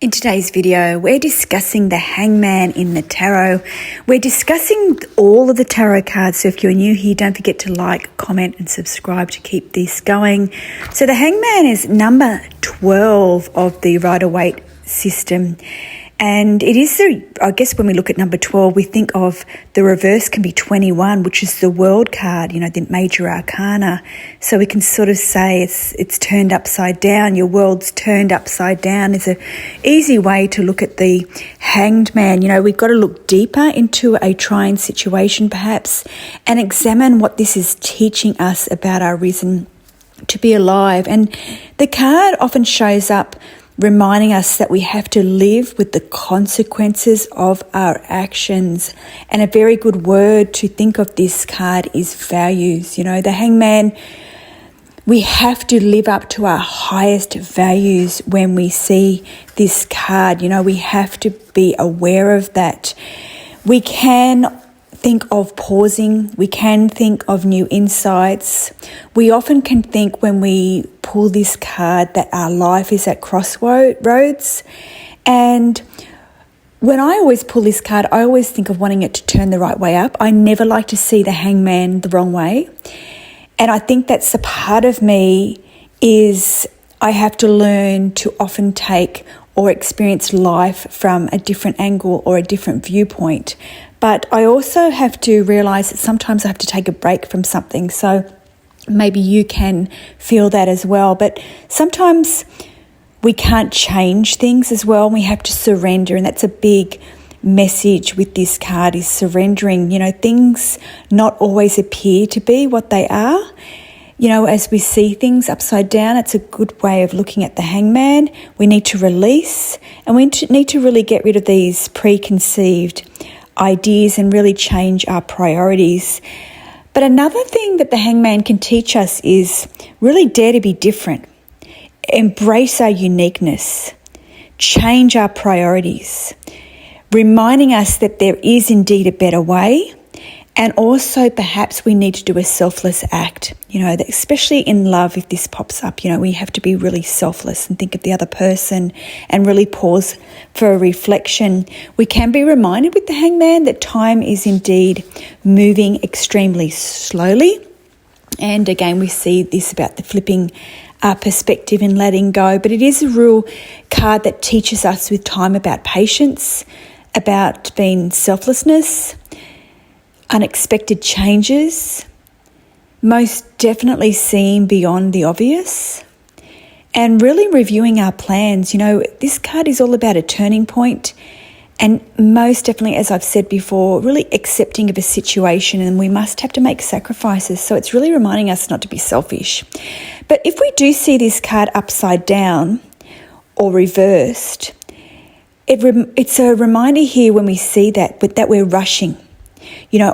In today's video, we're discussing the Hangman in the tarot. We're discussing all of the tarot cards, so if you're new here, don't forget to like, comment and subscribe to keep this going. So the Hangman is number 12 of the Rider-Waite system. And it is, I guess when we look at number 12, we think of the reverse can be 21, which is the World card, the major arcana. So we can sort of say it's turned upside down. Your world's turned upside down is an easy way to look at the Hanged Man. We've got to look deeper into a trying situation perhaps and examine what this is teaching us about our reason to be alive. And the card often shows up reminding us that we have to live with the consequences of our actions. And a very good word to think of this card is values. The Hangman, we have to live up to our highest values when we see this card. We have to be aware of that. We can think of pausing. We can think of new insights. We often can think when we pull this card that our life is at crossroads. And when I always pull this card, I always think of wanting it to turn the right way up. I never like to see the Hangman the wrong way. And I think that's a part of me is I have to learn to often take or experience life from a different angle or a different viewpoint. But I also have to realise that sometimes I have to take a break from something. So maybe you can feel that as well. But sometimes we can't change things as well. We have to surrender. And that's a big message with this card is surrendering. Things not always appear to be what they are. As we see things upside down, it's a good way of looking at the Hangman. We need to release and we need to really get rid of these preconceived ideas and really change our priorities. But another thing that the Hangman can teach us is really dare to be different, embrace our uniqueness, change our priorities, reminding us that there is indeed a better way. And also perhaps we need to do a selfless act, especially in love if this pops up, we have to be really selfless and think of the other person and really pause for a reflection. We can be reminded with the Hangman that time is indeed moving extremely slowly. And again, we see this about the flipping perspective and letting go. But it is a real card that teaches us with time about patience, about being selflessness, unexpected changes, most definitely seeing beyond the obvious, and really reviewing our plans. This card is all about a turning point and most definitely, as I've said before, really accepting of a situation, and we must have to make sacrifices. So it's really reminding us not to be selfish. But if we do see this card upside down or reversed, it's a reminder here when we see that we're rushing.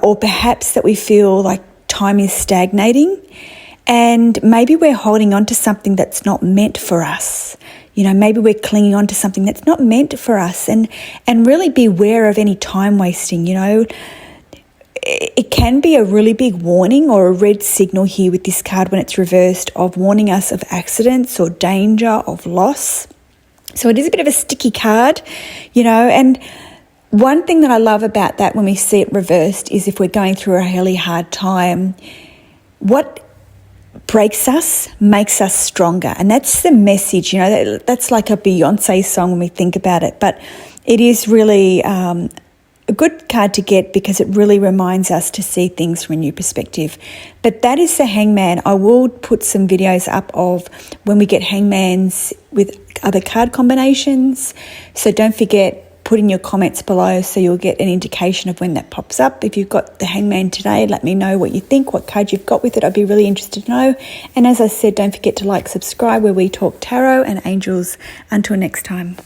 Or perhaps that we feel like time is stagnating and maybe we're holding on to something that's not meant for us. Maybe we're clinging on to something that's not meant for us and really beware of any time wasting. It can be a really big warning or a red signal here with this card when it's reversed of warning us of accidents or danger, of loss. So it is a bit of a sticky card, and one thing that I love about that when we see it reversed is if we're going through a really hard time, what breaks us makes us stronger. And that's the message, that's like a Beyonce song when we think about it. But it is really a good card to get because it really reminds us to see things from a new perspective. But that is the Hangman. I will put some videos up of when we get Hangmans with other card combinations. So don't forget, put in your comments below so you'll get an indication of when that pops up. If you've got the Hangman today, let me know what you think, what card you've got with it. I'd be really interested to know. And as I said, don't forget to like, subscribe where we talk tarot and angels. Until next time.